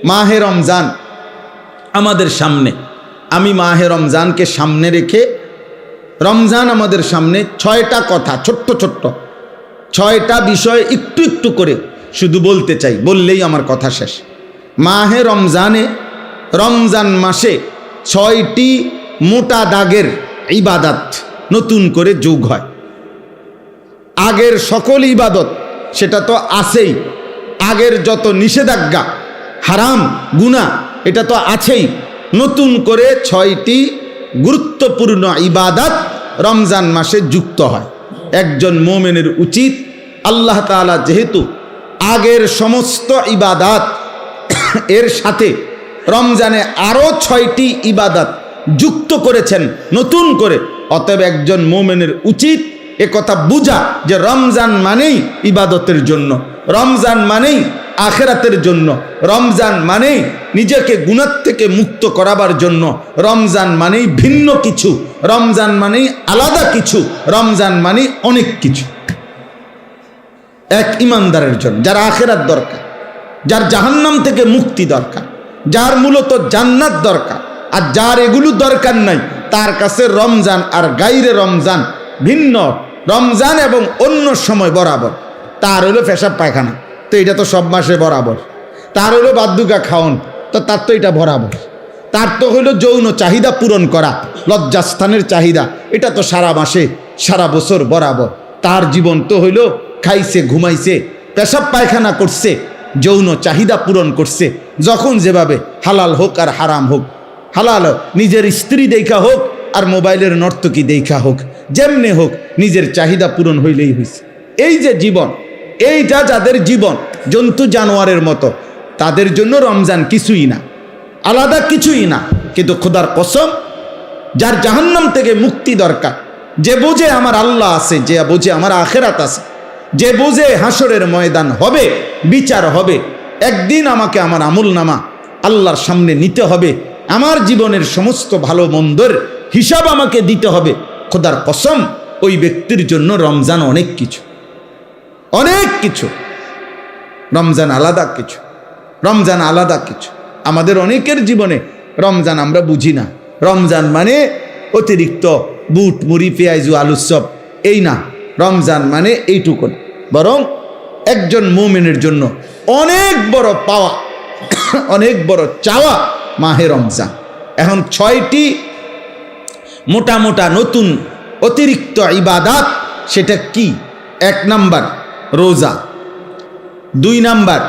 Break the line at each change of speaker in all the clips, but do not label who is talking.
মাহে রমজান আমাদের সামনে, আমি মাহে রমজানকে সামনে রেখে, রমজান আমাদের সামনে 6টা কথা, ছোট্ট ছোট্ট 6টা বিষয় একটু একটু করে শুধু বলতে চাই, বললেই আমার কথা শেষ। মাহে রমজানে, রমজান মাসে 6টি মোটা দাগের ইবাদত নতুন করে যোগ হয়। আগের সকল ইবাদত সেটা তো আছেই, আগের যত নিষেধাজ্ঞা হারাম গুনাহ এটা তো আছেই, নতুন করে 6টি গুরুত্বপূর্ণ ইবাদত রমজান মাসে যুক্ত হয়। একজন মুমিনের উচিত, আল্লাহ তাআলা যেহেতু আগের সমস্ত ইবাদত এর সাথে রমজানে আরও 6টি ইবাদত যুক্ত করেছেন নতুন করে, অতএব একজন মুমিনের উচিত এ কথা বুঝা যে রমজান মানেই ইবাদতের জন্য, রমজান মানেই আখিরাতের জন্য, রমজান মানেই নিজেকে গুনাহ থেকে মুক্ত করাবার জন্য, রমজান মানেই ভিন্ন কিছু, রমজান মানেই আলাদা কিছু, রমজান মানেই অনেক কিছু। এক ইমানদারের জন্য, যার আখিরাত দরকার, যার জাহান্নাম থেকে মুক্তি দরকার, যার মূলত জান্নাত দরকার, আর যার এগুলো দরকার নাই তার কাছে রমজান আর গাইরে রমজান ভিন্ন। রমজান এবং অন্য সময় বরাবর। তার হলো পেশাব পায়খানা, তো এটা তো সব মাসে বরাবর। তার হলো বাদ্যুকা খাওন, তো তার তো এটা বরাবর। তার তো হইলো যৌন চাহিদা পূরণ করা, লজ্জাস্থানের চাহিদা, এটা তো সারা মাসে সারা বছর বরাবর। তার জীবন তো হইলো খাইছে, ঘুমাইছে, পেশাব পায়খানা করছে, যৌন চাহিদা পূরণ করছে, যখন যেভাবে, হালাল হোক আর হারাম হোক, হালাল নিজের স্ত্রী দেখা হোক আর মোবাইলের নর্তকী দেখা হোক, যেমনে হোক নিজের চাহিদা পূরণ হইলেই হয়েছে। এই যে জীবন, এইটা যাদের জীবন জন্তু জানোয়ারের মতো, তাদের জন্য রমজান কিছুই না, আলাদা কিছুই না। কিন্তু খোদার কসম, যার জাহান্নাম থেকে মুক্তি দরকার, যে বোঝে আমার আল্লাহ আছে, যে বোঝে আমার আখিরাত আছে, যে বোঝে হাসরের ময়দান হবে, বিচার হবে, একদিন আমাকে আমার আমলনামা আল্লাহর সামনে নিতে হবে, আমার জীবনের সমস্ত ভালো মন্দর হিসাব আমাকে দিতে হবে, খোদার কসম ওই ব্যক্তির জন্য রমজান অনেক কিছু, অনেক কিছু। রমজান আলাদা কিছু, রমজান আলাদা কিছু। আমাদের অনেকের জীবনে রমজান আমরা বুঝি না। রমজান মানে অতিরিক্ত বুট মুড়ি পেঁয়াজু আলুর চপ, এই না। রমজান মানে এইটুকু, বরং একজন মুমিনের জন্য অনেক বড় পাওয়া, অনেক বড় চাওয়া মাহে রমজান। এখন 6টি মোটা মোটা নতুন অতিরিক্ত ইবাদত, সেটা কি? 1 নাম্বার রোজা, 2 নাম্বার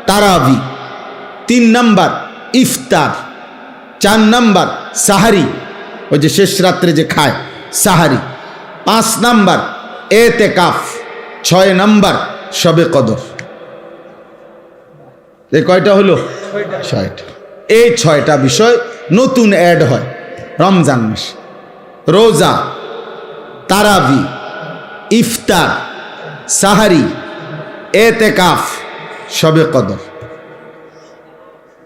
তারাবি, 3 নাম্বার ইফতার, 4 নাম্বার সাহারি, ওই যে শেষ রাত্রে যে খায় সাহারি, 5 নাম্বার এতেকাফ, 6 নাম্বার শবে কদর। এই কয়টা হলো? 6টা। এই 6টা বিষয় নতুন অ্যাড হয় রমজান মাসে। রোজা, তারাবি, ইফতার, সাহারি, এতেকাফ, শবে কদর।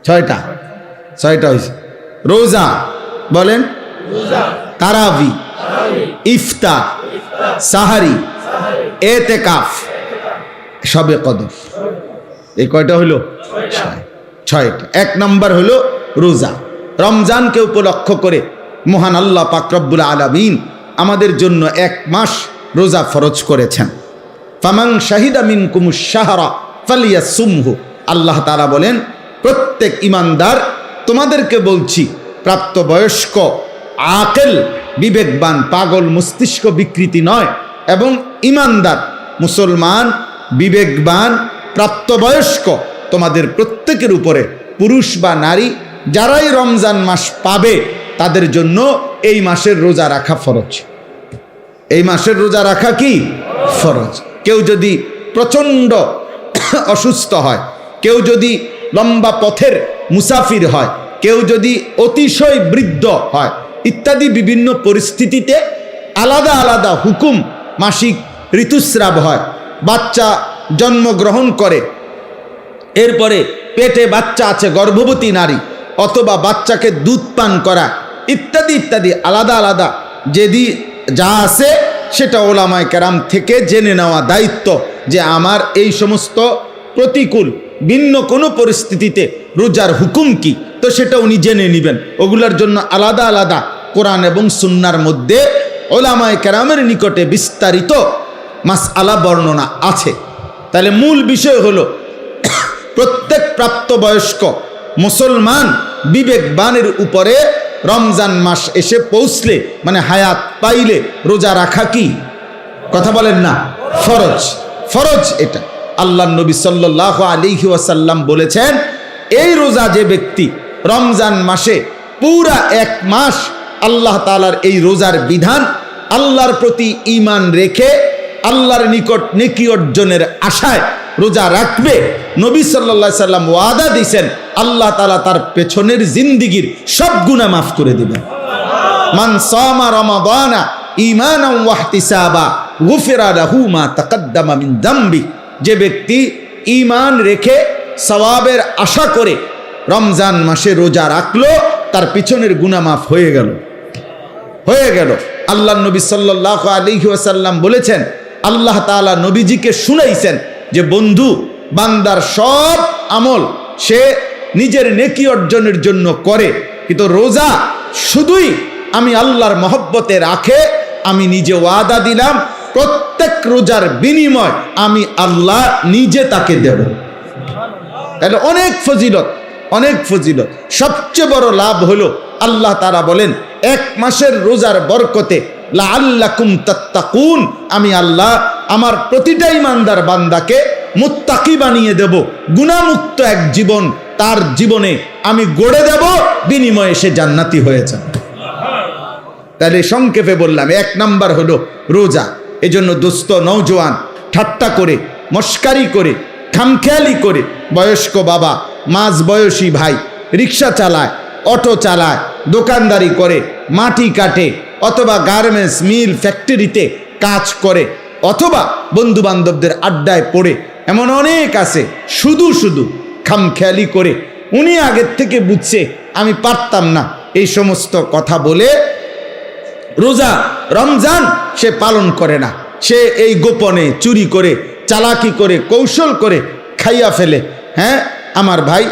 6টা হয়েছে। রোজা বলেন, তারাবি, ইফতার, সাহারি, এতেকাফ, শবে কদর। এই কয়টা হলো? 6টা। 1 নাম্বার হলো রোজা। রমজানকে উপলক্ষ করে মহান আল্লাহ পাক রব্বুল আলামিন আমাদের জন্য 1 মাস রোজা ফরজ করেছেন। ফামান শাহিদা মিনকুমুশ শাহরা ফালিয়াসুমহু। আল্লাহ তাআলা বলেন, প্রত্যেক ইমানদার, তোমাদেরকে বলছি, প্রাপ্তবয়স্ক, আকেল, বিবেকবান, পাগল, মস্তিষ্ক বিকৃতি নয়, এবং ইমানদার, মুসলমান, বিবেকবান, প্রাপ্তবয়স্ক, তোমাদের প্রত্যেকের উপরে, পুরুষ বা নারী, যারাই রমজান মাস পাবে তাদের জন্য এই মাসের রোজা রাখা ফরজ। এই মাসের রোজা রাখা কি ফরজ। কেউ যদি প্রচণ্ড অসুস্থ হয়, কেউ যদি লম্বা পথের মুসাফির হয়, কেউ যদি অতিশয় বৃদ্ধ হয়, ইত্যাদি বিভিন্ন পরিস্থিতিতে আলাদা আলাদা হুকুম, মাসিক ঋতুস্রাব হয়, বাচ্চা জন্মগ্রহণ করে, এরপরে পেটে বাচ্চা আছে, গর্ভবতী নারী, অথবা বাচ্চাকে দুধ পান করা, ইত্যাদি ইত্যাদি আলাদা আলাদা যেদি যা আছে সেটা ওলামায়ে কেরাম থেকে জেনে নেওয়া দায়িত্ব, যে আমার এই সমস্ত প্রতিকূল ভিন্ন কোনো পরিস্থিতিতে রোজার হুকুম কি, তো সেটা উনি জেনে নেবেন। ওগুলোর জন্য আলাদা আলাদা কোরআন এবং সুন্নাহর মধ্যে ওলামায়ে কেরামের নিকটে বিস্তারিত মাসআলা বর্ণনা আছে। তাহলে মূল বিষয় হলো প্রত্যেক প্রাপ্তবয়স্ক মুসলমান বিবেকবানের উপরে রমজান মাস এসে পৌঁছলে, মানে হায়াত পাইলে রোজা রাখা কি, কথা বলেন না, ফরজ। ফরজ এটা আল্লাহর নবী সাল্লাল্লাহু আলাইহি ওয়াসাল্লাম বলেছেন, এই রোজা যে ব্যক্তি রমজান মাসে পুরা এক মাস আল্লাহ তাআলার এই রোজার বিধান, আল্লাহর প্রতি ঈমান রেখে আল্লাহর নিকট নেকি অর্জনের আশায় রোজা রাখবে, নবী সাল্লাল্লাহু আলাইহি সাল্লাম ওয়াদা দিয়েছেন আল্লাহ তাআলা তার পেছনের জিন্দেগীর সব গুনাহ মাফ করে দিবেন। মান সামা রমাদানা ঈমানান ওয়া ইহতিসাবা গুফিরা লাহু মা তাকদ্দামা মিন যামবি। যে ব্যক্তি ঈমান রেখে সওয়াবের আশা করে রমজান মাসে রোজা রাখলো, তার পিছনের গুনাহ মাফ হয়ে গেল। আল্লাহর নবী সাল্লাল্লাহু আলাইহি ওয়াসাল্লাম বলেছেন, আল্লাহ তাআলা নবীজিকে শুনাইছেন যে বন্ধু, বান্দার সব আমল সে নিজের নেকি অর্জনের জন্য করে, কিন্তু রোজা শুধুই আমি আল্লাহর মহব্বতে রাখে। আমি নিজে ওয়াদা দিলাম প্রত্যেক রোজার বিনিময় আমি আল্লাহ নিজে তাকে দেব। তাহলে অনেক ফজিলত। সবচেয়ে বড় লাভ হলো আল্লাহ তাআলা বলেন, এক মাসের রোজার বরকতে লাআল্লাকুম তাত্তাকুন, আমি আল্লাহ আমার প্রতিটা ঈমানদার বান্দাকে মুত্তাকি বানিয়ে দেব, গুনাহমুক্ত এক জীবন তার জীবনে আমি গড়ে দেব, বিনিময়ে সে জান্নাতি হয়ে যাবে। তাহলে সংক্ষেপে বললাম, এক নাম্বার হলো রোজা। এজন্য দোস্ত নওজোয়ান ঠাট্টা করে, মস্কারি করে, খামখেয়ালি করে, বয়স্ক বাবা, মাঝ বয়সী ভাই রিক্সা চালায়, অটো চালায়, দোকানদারি করে, মাটি কাটে, অথবা গার্মেন্টস মিল ফ্যাক্টরিতে কাজ করে, অথবা বন্ধু বান্ধবদের আড্ডায় পড়ে, এমন অনেক আছে শুধু খামখেয়ালি করে। উনি আগের থেকে বুঝছে আমি পারতাম না, এই সমস্ত কথা বলে রোজা রমজান সে পালন করে না। সে এই গোপনে চুরি করে, চালাকি করে, কৌশল করে খাইয়া ফেলে। হ্যাঁ আমার ভাই,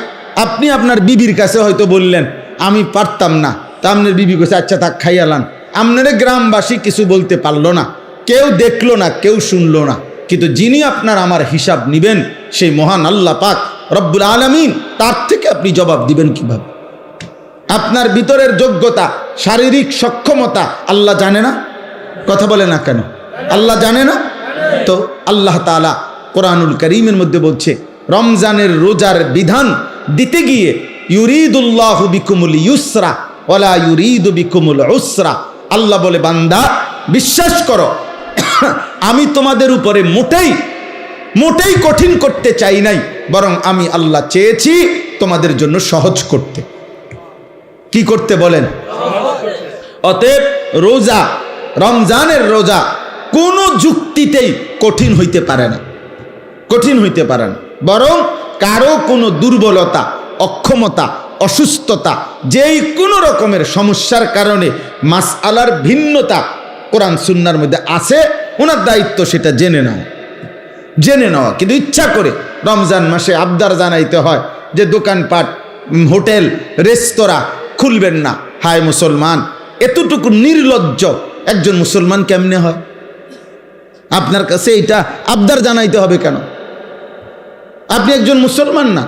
আপনি আপনার বিবির কাছে হয়তো বললেন আমি পারতাম না, তা আপনার বিবি কাছে আচ্ছা থাক খাইয়ালান, আপনারা গ্রামবাসী কিছু বলতে পারলো না, কেউ দেখলো না, কেউ শুনলো না, কিন্তু যিনি আপনার আমার হিসাব নিবেন সেই মহান আল্লাহ পাক রব্বুল আলামিন, তার থেকে আপনি জবাব দিবেন কিভাবে? আপনার ভিতরের যোগ্যতা, শারীরিক সক্ষমতা আল্লাহ জানে না? কথা বলে না কেন? আল্লাহ জানে না? তো আল্লাহ তাআলা কোরআনুল কারীমের মধ্যে বলছে, রমজানের রোজার বিধান দিতে গিয়ে ইউরিদুল্লাহু বিকুমুল ইউসরা ওয়ালা ইউরিদু বিকুমুল উসরা। আল্লাহ বলে, বান্দা বিশ্বাস করো, আমি তোমাদের উপরে মোটেই কঠিন করতে চাই নাই, বরং আমি আল্লাহ চেয়েছি তোমাদের জন্য সহজ করতে। কি করতে বলেন? অতএব রোজা, রমজানের রোজা কোনো যুক্তিতেই কঠিন হইতে পারে না, বরং কারো কোনো দুর্বলতা, অক্ষমতা, অসুস্থতা, যেই কোনো রকমের সমস্যার কারণে মাসআলার ভিন্নতা কোরআন সুন্নাহর মধ্যে আছে, ওনার দায়িত্ব সেটা জেনে নেওয়া। কিন্তু ইচ্ছা করে রমজান মাসে আবদার জানাইতে হয় যে দোকানপাট, হোটেল, রেস্তোরাঁ খুলবেন না। হায় মুসলমান, এতটুকু নির্লজ্জ একজন মুসলমান কেমনে হয়? আপনার কাছে এটা আবদার জানাইতে হবে কেন? আপনি একজন মুসলমান না?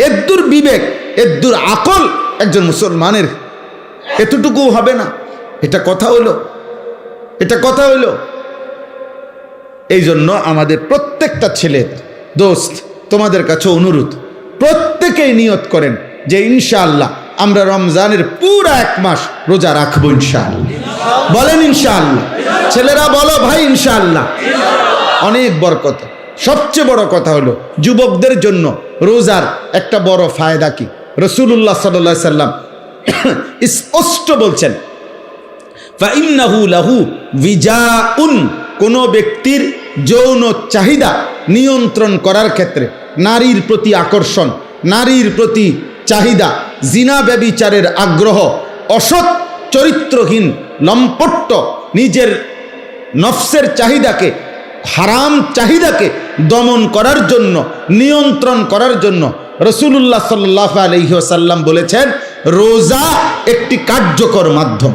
এদ্দুর বিবেক, এদ্দুর আকল একজন মুসলমানের এতটুকু হবে না? এটা কথা হইল? এই জন্য আমাদের প্রত্যেকটা ছেলে দোস্ত, তোমাদের কাছে অনুরোধ, প্রত্যেকেই নিয়ত করেন যে ইনশাআল্লাহ আমরা রমজানের পুরা এক মাস রোজা রাখবো ইনশাআল্লাহ। বলেন ইনশাআল্লাহ। ছেলেরা বলো ভাই ইনশাআল্লাহ। অনেক বরকত। সবচেয়ে বড় কথা হলো যুবকদের জন্য রোজার একটা বড় ফায়দা কি? রাসূলুল্লাহ সাল্লাল্লাহু আলাইহি সাল্লাম স্পষ্ট বলছেন, ফাইন্নাহু লাহু বিজাউন, কোন ব্যক্তির যৌন চাহিদা নিয়ন্ত্রণ করার ক্ষেত্রে, নারীর প্রতি আকর্ষণ, নারীর প্রতি চাহিদা, জিনা ব্যভিচারের আগ্রহ, অসৎ চরিত্রহীন লম্পট্য, নিজের নফসের চাহিদাকে, হারাম চাহিদাকে দমন করার জন্য, নিয়ন্ত্রণ করার জন্য রাসূলুল্লাহ সাল্লাল্লাহু আলাইহি ওয়াসাল্লাম বলেছেন রোজা একটি কার্যকর মাধ্যম।